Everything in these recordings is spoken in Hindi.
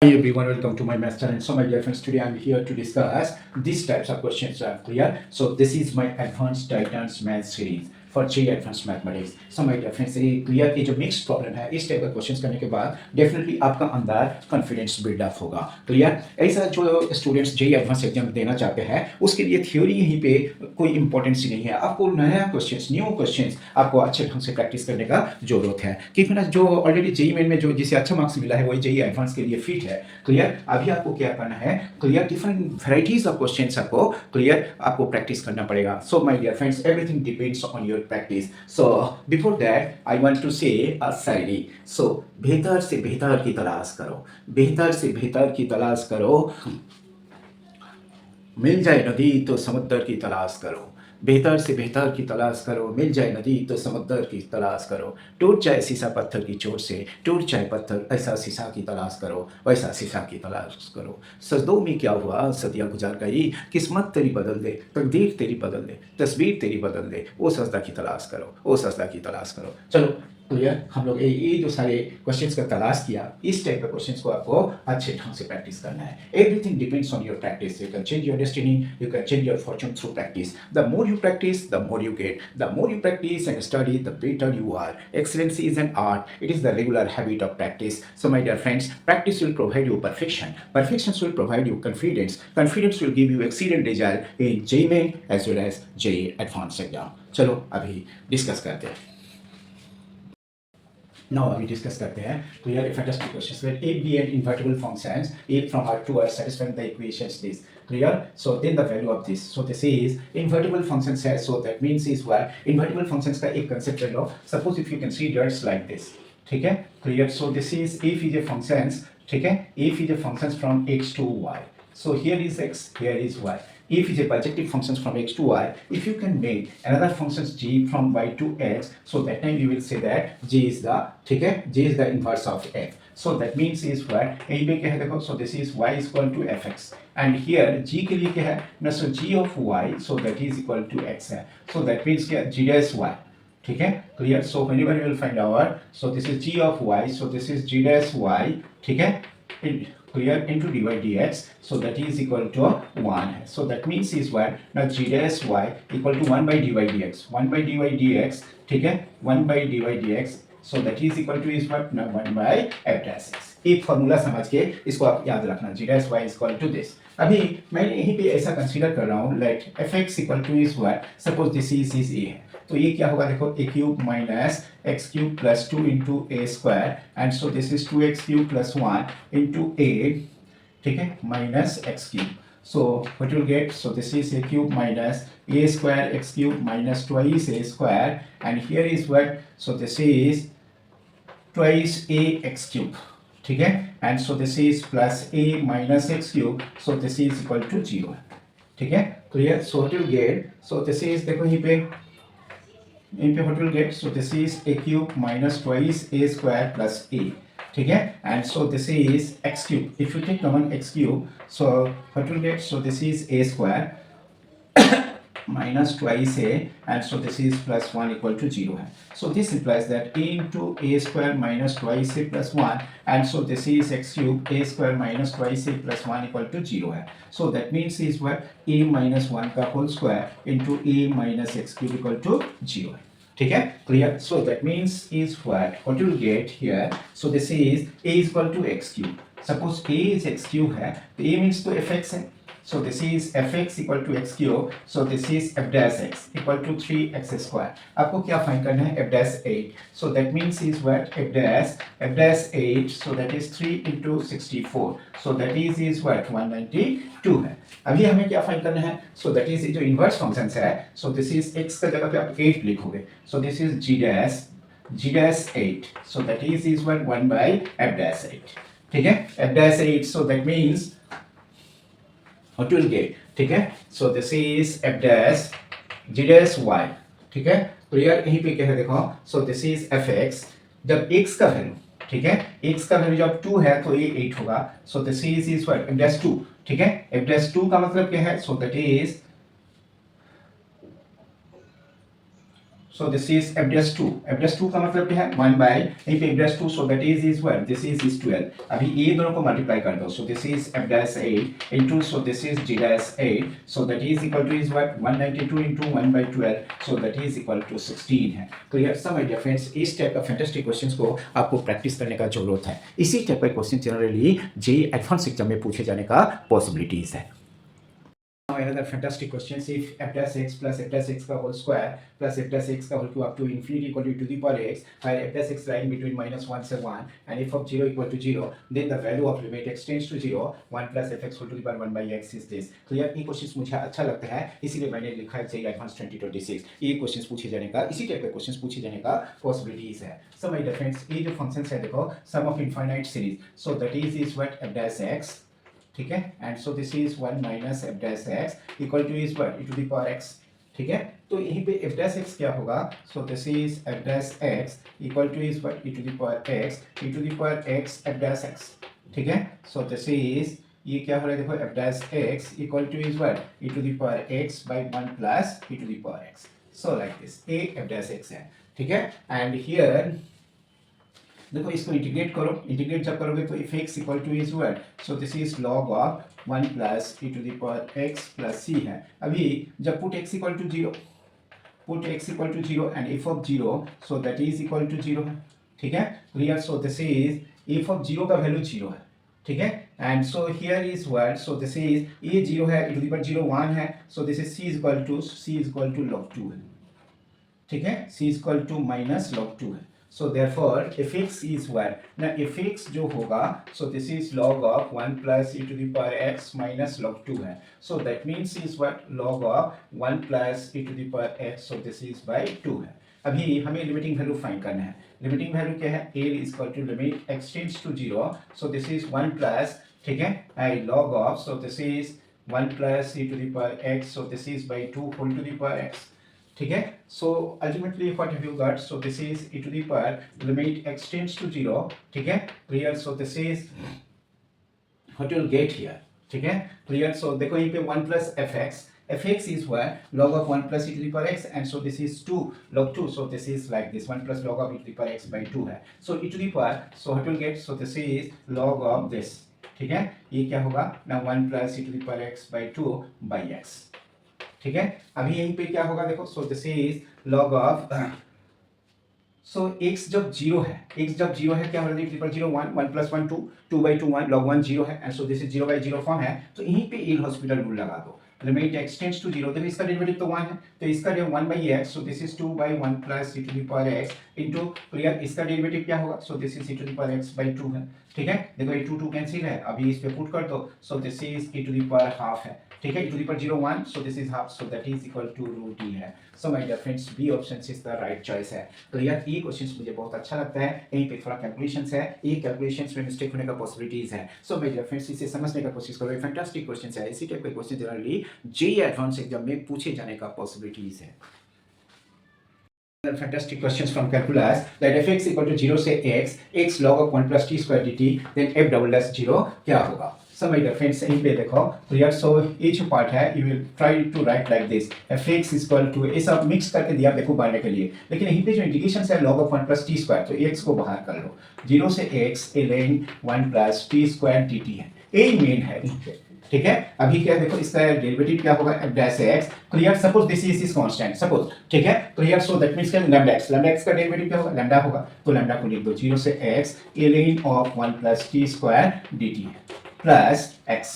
Hi everyone, welcome to my math channel. So my dear friends, today I'm here to discuss these types of questions. Clear? So this is my advanced Titans math series for JEE Advanced Mathematics. So my dear friends, ये क्लियर ये जो मिक्स्ड प्रॉब्लम है इस टाइप का क्वेश्चंस करने के बाद डेफिनेटली आपका अंदर कॉन्फिडेंस बिल्डअप होगा. क्लियर? ऐसा जो स्टूडेंट्स JEE एडवांस एग्जाम देना चाहते हैं उसके लिए थ्योरी यहीं पे कोई इंपॉर्टेंस नहीं है. आपको नया क्वेश्चंस न्यू क्वेश्चंस आपको अच्छे ढंग से प्रैक्टिस करने का जरूरत है, क्योंकि ना जो ऑलरेडी JEE मेन में जो जिसे अच्छा मार्क्स मिला है वही JEE एडवांस के लिए फिट है. क्लियर? अभी आपको क्या करना है, clear different varieties of questions आपको क्लियर आपको प्रैक्टिस करना पड़ेगा. So my dear friends, everything depends on your practice. So before that I want to say a शायरी. सो बेहतर से बेहतर की तलाश करो, बेहतर से बेहतर की तलाश करो, मिल जाए नदी तो समुद्र की तलाश करो, बेहतर से बेहतर की तलाश करो, मिल जाए नदी तो समुद्र की तलाश करो, टूट जाए शीशा पत्थर की चोट से, टूट जाए पत्थर ऐसा शीशा की तलाश करो, वैसा शीशा की तलाश करो. सजदों में क्या हुआ सदियां गुजार गई, किस्मत तेरी बदल दे, तकदीर तेरी बदल दे, तस्वीर तेरी बदल दे, वो सजदा की तलाश करो, वो सजदा की तलाश करो. चलो क्लियर, हम लोग ये जो सारे क्वेश्चंस का तलाश किया, इस टाइप के क्वेश्चंस को आपको अच्छे ढंग से प्रैक्टिस करना है. Everything depends on your practice. You can change your destiny, you can change your fortune through practice. The more you practice, the more you get. The more you practice and study, the better you are. Excellence is an art. It is the regular habit of practice. So, my dear friends, practice will provide you perfection. Perfection will provide you confidence. Confidence will give you excellent result in JEE Main as well as JEE Advanced exam. चलो अभी डिस्कस करते हैं. Now we discuss करते हैं. तो यार fantastic questions where a, b and invertible functions a from r to r satisfying the equations this. Clear? So then the value of this. So this is invertible function says, so that means is what invertible functions का एक concept ले लो. Suppose if you consider like this. ठीक है? Clear? So this is if is a functions. ठीक है? If is a functions from x to y. So here is x, here is y. If is a bijective functions from x to y, if you can make another functions g from y to x, so that time you will say that g is the, ठीक है, g is the inverse of f. So that means is what a पे क्या है देखो, so this is y is equal to fx and here g के लिए क्या है ना, so g of y, so that is equal to x है. So that means क्या g dash y. ठीक है, clear? So whenever you will find out, so this is g of y, so this is g dash y. ठीक है, clear, into dy dx, so that is equal to 1. So that means is what now g dash y equal to 1 by dy dx, 1 by dy dx. ठीक है, 1 by dy dx, so that is equal to is what now 1 by f dash x. एक फॉर्मूला समझ के इसको आप याद रखना, g dash y is equal to this. अभी मैं यहीं पे ऐसा कंसीडर कर रहा हूँ let fx equal to is what, suppose this is a है, तो ये क्या होगा देखो, a cube minus x cube plus 2 into A square and so this is 2x cube plus 1 into a. ठीक है, minus x cube. So what you'll get, so this is a cube minus a square x cube minus twice a square and here is what, so this is twice a x cube. ठीक है, and so this is plus a minus x cube, so this is equal to 0. ठीक है, clear? So what you'll get, so this is देखो यहीं पे what you'll get, so this is a cube minus twice a square plus a. ठीक है, and so this is x cube. If you take common x cube, so what you'll get, so this is a square minus twice a and so this is plus 1 equal to 0 है. So this implies that a into a square minus twice a plus 1 and so this is x cube a square minus twice a plus 1 equal to 0 है. So that means is what a minus 1 का whole square into a minus x cube equal to 0 है. ठीक है, clear? So that means is what you will get here, so this is a is equal to x cube. Suppose a is x cube है तो a means तो fx है, so this is fx equal to x cube, so this is f dash x equal to 3x square. आपको क्या फाइंड करना है, f dash 8. So that means is what f dash 8, so that is 3 into 64, so that is what 192 है. अभी हमें क्या फाइंड करना है, so that is जो इनवर्स फंक्शन है, so this is x का जगह पे आप 8 लिखोगे, so this is g dash 8, so that is what 1 by f dash 8. ठीक है, f dash 8, so that means what you will get. ठीक है, so this is f dash g dash y. ठीक है, तो यार यहीं पे क्या है देखो, so this is fx. जब x का वैल्यू, ठीक है, x का वैल्यू जब 2 है तो ये 8 होगा, so this is what f dash 2. ठीक है, f dash 2 का मतलब क्या है, so that is so this is f dash 2, f dash 2 का मतलब क्या है 1 by यहीं पे f dash 2, so that is what, this is 12. अभी ये दोनों को मल्टीप्लाई कर दो, so this is f dash 8 into, so this is g dash 8, so that is equal to is what 192 into 1 by 12, so that is equal to 16 है. तो यार सम माय डियर फ्रेंड्स, इस टाइप का फैंटास्टिक क्वेश्चंस को आपको प्रैक्टिस करने का जरूरत है. इसी टाइप का question generally JEE advance exam में पूछे जाने का पॉसिबिलिटीज है. Now another fantastic question, if f dash x plus f dash x का whole square plus f dash x का whole cube up to infinity equal to the power x, where f dash x lying between -1 से 1 and f of 0 equal to 0, then the value of limit x tends to 0 1 plus fx whole to the power 1 by x is this. तो यार ये क्वेश्चन मुझे अच्छा लगता है, इसीलिए मैंने लिखा है जेईई एडवांस 2026. ये क्वेश्चन पूछे जाने का, इसी टाइप के क्वेश्चन पूछे जाने का पॉसिबिलिटीज है. सो माय डियर फ्रेंड्स, ये जो फंक्शंस है देखो, sum of infinite series, so that is what f dash x, ठीक है, and so this is 1 minus f dash x equal to is what e to the power x, ठीक है. तो यहीं पे एफ डैश एक्स क्या होगा, so this is f dash x equal to is what e to the power x, e to the power x f dash x, ठीक है. सो दिस इज, ये क्या हो रहा है देखो, f dash x equal to is what e to the power x by 1 plus e to the power x, so like this, a f dash x है, ठीक है. एंड हियर देखो इसको इंटीग्रेट करो, इंटीग्रेट जब करोगे तो if x equal to is what, so this is log of 1 plus e to the power x plus c है. अभी जब put x equal to 0, put x equal to 0 and f of 0, so that is equal to 0 है, ठीक है. Real, so this is f of 0 का वैल्यू 0 है, ठीक है. And so here is what, so this is ये 0 है, e टू द पावर 0 1 है, so this is c is equal to log 2 है, ठीक है. c is equal to minus log 2 है. So therefore fx is what, now fx जो होगा, so this is log of 1 plus e to the power x minus log 2 है. So that means is what, log of 1 plus e to the power x, so this is by 2 है. अभी हमें लिमिटिंग वैल्यू फाइंड करना है. लिमिटिंग वैल्यू क्या है, a is equal to limit x tends to 0, so this is 1 plus, ठीक है, log of, so this is 1 plus e to the power x, so this is by 2 whole to the power x, ठीक है. So ultimately what have you got, so this is e to the power limit x tends to 0, ठीक है. Clear, so this is what you will get here, ठीक है. क्लियर, सो देखो यहीं पे 1 plus fx is what, log of 1 plus e to the power x, and so this is 2 log 2, so this is like this 1 plus log of e to the power x by 2 है. so e to the power, so what you will get, so this is log of this, ठीक है. ये क्या होगा ना, 1 plus e to the power x by 2 by x, ठीक है. अभी यहीं पे क्या होगा देखो, सो this is log of, so x जब 0 है, x जब 0 है क्या हो रहा है, ट्रिपल 0 1 1 प्लस 1 2 2 बाई 2 1 log 1 0 है, and so this is 0 by 0 form है. तो यहीं पे एल हॉस्पिटल रूल लगा दो, लिमिट x टेंड्स टू 0, देखो इसका डेरिवेटिव तो 1 है, तो इसका 1 by x, so this is 2 by 1 plus e to the power x into, clear, इसका डेरिवेटिव क्या होगा, so this is e to the power x by 2 है, ठीक है. देखो ये 2 2 कैंसिल है, अभी इस पे पुट कर दो, so this is e to the power half है, ठीक है. e to the power 0 1, so this is half, so that is equal to root d है. so my dear friends, b option is the right choice है. तो यार ये क्वेश्चंस मुझे बहुत अच्छा लगता है, यहीं पे थोड़ा कैलकुलेशंस है, ये कैलकुलेशंस में मिस्टेक होने का पॉसिबिलिटीज है. so my dear friends, इसे समझने का कोशिश करो, फैंटास्टिक क्वेश्चंस है, इसी टाइप के question generally JEE advance exam में पूछे जाने का पॉसिबिलिटीज है. Fantastic questions from calculus, that fx equal to 0 से x log of 1 plus t square dt, then f double dash 0 क्या होगा. So my dear friends, यहीं पे देखो, तो यार सो ये जो पार्ट है, you will try to write like this, fx is equal to, ये सब मिक्स करके दिया देखो बढ़ने के लिए, लेकिन यहीं पे जो इंटीग्रेशन है log of 1 plus t square, तो x को बाहर कर लो, 0 से x ln 1 plus t square dt है, यही मेन है, ठीक है. अभी क्या देखो, इसका डेरिवेटिव क्या होगा, f dash x, clear. Suppose this is constant, suppose, ठीक है. क्लियर, सो दैट मींस क्या, लैम्डा x का डेरिवेटिव क्या होगा, लैम्डा होगा, तो लैम्डा को लिख दो, 0 से x ln of 1 plus t square dt है, प्लस x,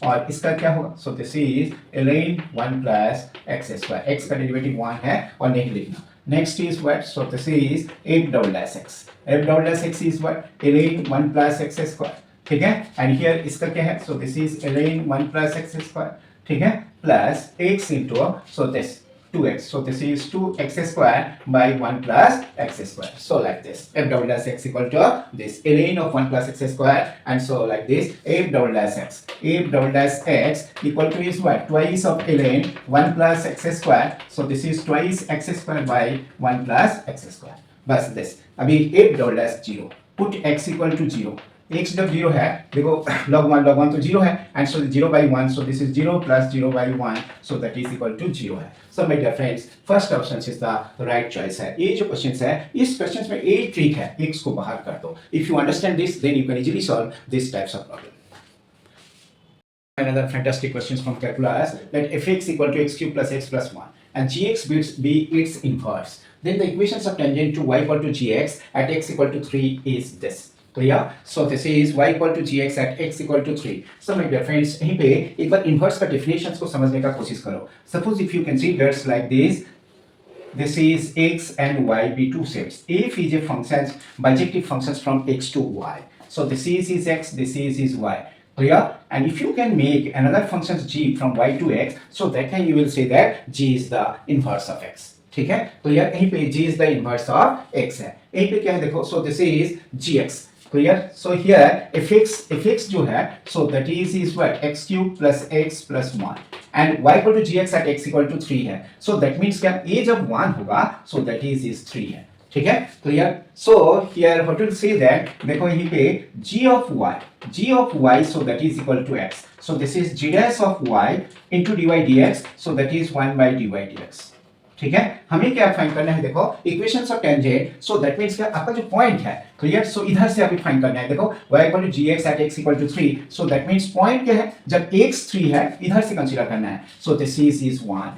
और इसका क्या होगा, so this is ln 1 plus x square, x का डेरिवेटिव 1 है और नहीं लिखना. Next is what, so this is f double dash x is what, ln 1 plus x square, ठीक है. एंड हियर इसका क्या है, so this is ln 1 plus x square, ठीक है, plus x into, so this 2x, so this is 2x square by 1 plus x square, so like this, f double dash x equal to this ln of 1 plus x square, and so like this, f double dash x equal to is what, twice of ln 1 plus x square, so this is twice x square by 1 plus x square, बस this. अभी f double dash 0, put x equal to 0, x जब 0 है देखो log 1 तो 0 है and so 0 by 1 so this is 0 plus 0 by 1 so that is equal to 0 है. So my dear friends first option is the right choice है. ये जो क्वेश्चन है इस क्वेश्चन में एक ट्रिक है x को बाहर कर दो. If you understand this then you can easily solve this types of problem. Another fantastic questions from calculus that fx equal to x cube plus x plus 1 and gx be its inverse. Then the equations of tangent to y equal to gx at x equal to 3 is this. Clear? So this is y equal to gx at x equal to 3. So my dear friends यहीं पे एक बार inverse का definitions को समझने का कोशिश करो. Suppose if you consider like this is x and y be two sets. If is a functions bijective functions from x to y. So this is x, this is y. Clear? And if you can make another functions g from y to x, so that time you will say that g is the inverse of x. ठीक है? तो यार यहीं पे g is the inverse of x है. यहीं पे क्या है देखो, so this is gx. Clear? So here fx जो है, so that is what x cube plus x plus 1 and y equal to gx at x equal to 3 है. So that means क्या a जब 1 होगा, so that is 3 है. ठीक है? Clear? So here what will say that देखो यहीं पे g of y so that is equal to x. So this is g dash of y into dy dx so that is 1 by dy dx. ठीक है? हमें क्या फाइंड करना है देखो equations of tangent. So that means क्या आपका जो पॉइंट है क्लियर. सो इधर से अभी फाइंड करना है देखो y equal to gx at x equal to 3. So that means point क्या है जब x 3 है इधर से कंसीडर करना है. So this is 1.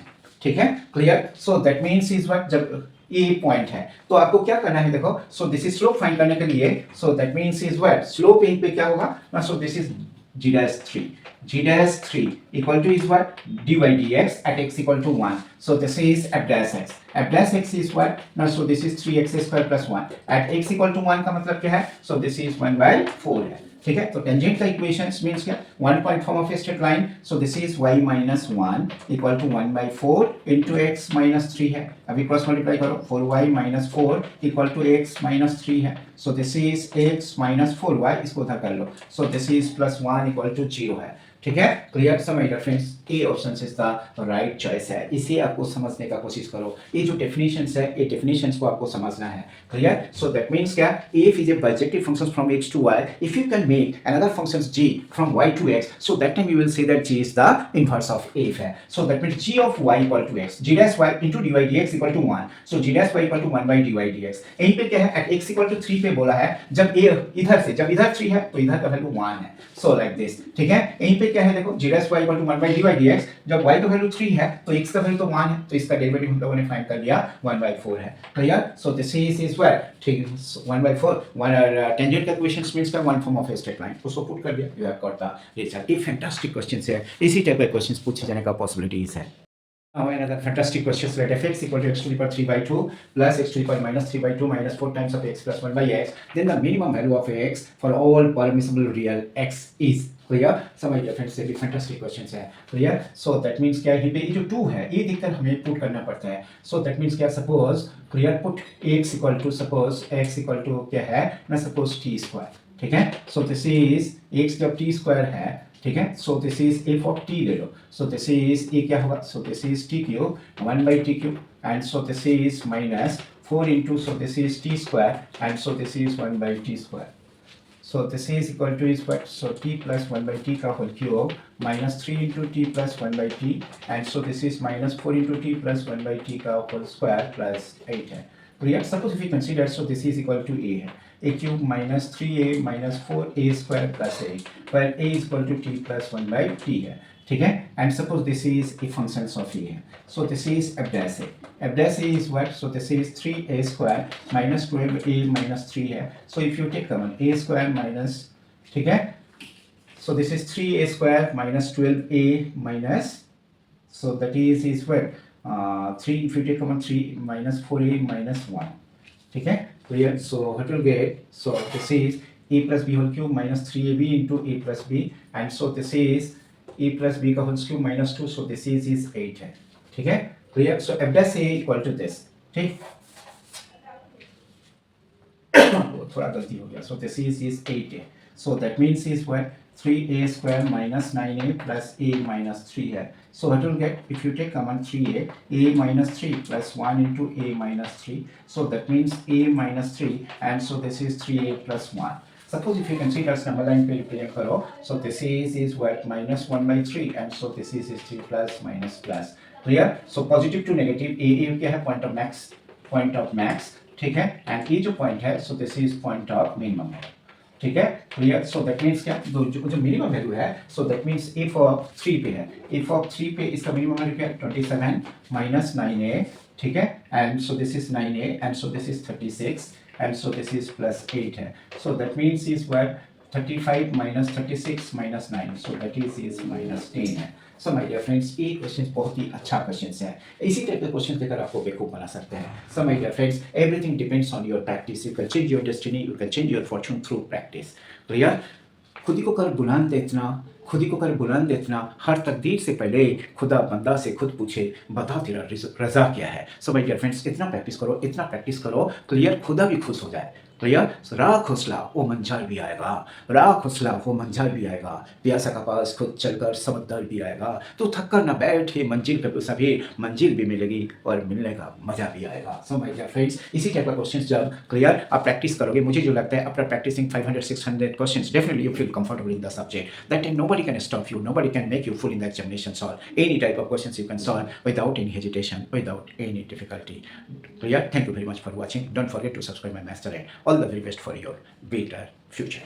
ठीक है? Clear? So that means is what जब ये पॉइंट है तो आपको क्या करना है देखो. सो दिस इज स्लोप फाइंड करने के लिए. सो that means is what slope यहीं पे क्या होगा ना. सो this is g dash 3 equal to is what dy dx at x equal to 1. So this is f dash x. F dash x is what now. So this is 3x square plus 1 at x equal to 1 का मतलब क्या है. So this is 1 by 4 है. ठीक है? तो टेंजेंट का इक्वेशंस मींस क्या 1 point form of straight line. So this is y minus 1 equal to 1 by 4 into x minus 3 है. अभी क्रॉस मल्टीप्लाई करो 4y minus 4 equal to x minus 3 है. So this is x minus 4y इसको उधर कर लो. So this is plus 1 equal to 0 है. ठीक है? Clear? So my dear friends A option is the right choice है. इसे आपको समझने का कोशिश करो. ये जो डेफिनेशंस है ये डेफिनेशंस को आपको समझना है. क्लियर? सो दैट मींस क्या f is a bijective functions from x to y. If you can make another functions g from y to x, so that time you will say that g is the inverse of f है. So that means g of y equal to x, g dash y into dy dx equal to 1. So g dash y equal to 1 by dy dx. यहीं पे क्या है at x equal to 3 पे बोला है जब a इधर से जब इधर 3 है तो इधर का वैल्यू 1 है. So like this. ठीक है? यहीं पे क्या है देखो g dash y equal to 1 by dy dx. जब y का वैल्यू 3 है तो x का वैल्यू तो 1 है तो इसका डेरिवेटिव हम लोगों ने फाइंड कर लिया 1 by 4 है. Clear? So this is what ठीक 1 by 4 1 टेंजेंट का इक्वेशंस मींस का one form of a straight line उसको पुट कर दिया. You have got the result. ये फैंटास्टिक क्वेश्चंस है. इसी टाइप के क्वेश्चंस पूछे जाने का पॉसिबिलिटीज है. Now another fantastic question. Let fx equal to x to the power 3 by 2 plus x to the power minus 3 by 2 minus 4 times of x plus 1 by x. Then the minimum value of x for all permissible real x is. Clear? Some idea friends से भी fantastic questions है. Clear? So that means क्या है ये जो 2 है ये देखकर हमें पुट करना पड़ता है. So that means क्या suppose clear put x equal to suppose x equal to क्या है ना suppose t square. ठीक है? So this is x जब t square है ठीक है. So this is f of t ले लो. सो दिस इज ए क्या होगा. So this is t cube 1 by t cube and so this is minus 4 into so this is t square and so this is 1 by t square. So this is equal to is what so t plus 1 by t का whole cube minus 3 into t plus 1 by T and so this is minus 4 into t plus 1 by t का होल स्क्वायर प्लस 8 है. Clear? Suppose if you consider so this is equal to A है a cube minus 3a minus 4a square plus 8 where a is equal to t plus 1 by t है. ठीक है? And suppose this is a functions of a है. So this is f dash a. f dash a is what? So this is 3a square minus 12a minus 3 है. So if you take common a square minus ठीक है? So this is 3a square minus 12a minus so that is what 3 if you take common 3 minus 4a minus 1. ठीक है? Clear? So what will get? So this is a plus b whole cube minus 3ab into a plus b and so this is a plus b का whole cube minus 2 so this is 8 है. ठीक है? Clear? So f dash a equal to this. ठीक? थोड़ा गलती हो गया. So this is 8 है. So that means is what 3a square minus 9a plus a minus 3 है. So what will get if you take common 3a, a minus 3 plus 1 into a minus 3. So that means a minus 3 and so this is 3a plus 1. Suppose if you consider number line पे represent करो, so this is what minus 1 by 3 and so this is 3 plus minus plus. Clear? So positive to negative a क्या है point of max, ठीक है, and ये जो point है so this is point of minimum है, ठीक है, क्लियर. सो दैट मीन्स क्या, जो मिनिमम वैल्यू है so that means F of 3 पे है, एफ ऑफ 3 पे इसका मिनिमम वैल्यू क्या है 27 माइनस 9a, ठीक है, and so this is 9a and so this is 36 and so this is plus 8 है. So that means is what 35 minus 36 minus 9 so that is minus 10 है. सो माय डियर फ्रेंड्स ये क्वेश्चन बहुत ही अच्छा क्वेश्चन है. इसी टाइप के क्वेश्चन देकर आपको बेवकूफ बना सकते हैं. So my dear friends everything depends on your practice. You can change your destiny, you can change your fortune through practice. Clear. खुद ही को कर बुलंद इतना, खुद ही को कर बुलंद इतना, हर तकदीर से पहले खुदा बंदा से खुद पूछे बता तेरा रजा क्या है. सो माय डियर फ्रेंड्स इतना प्रैक्टिस करो, इतना प्रैक्टिस करो. क्लियर. खुदा भी खुश हो जाए. क्लियर. राख हौसला वो मंजर भी आएगा, राख हौसला वो मंजर भी आएगा. प्यासा का पास खुद चलकर समंदर भी आएगा. तो थक कर न बैठे मंजिल पे सभी, मंजिल भी मिलेगी और मिलने का मजा भी आएगा. सो माय डियर फ्रेंड्स इसी टाइप का क्वेश्चंस जब क्लियर आप प्रैक्टिस करोगे, मुझे जो लगता है after practising 500-600 questions definitely you feel comfortable in the subject. That time nobody can stop you, nobody can make you fool in the examination. Solve any type of questions you can solve without any hesitation, without any difficulty. Clear. Thank you very much for watching. Don't forget to subscribe my master and all the very best for your better future.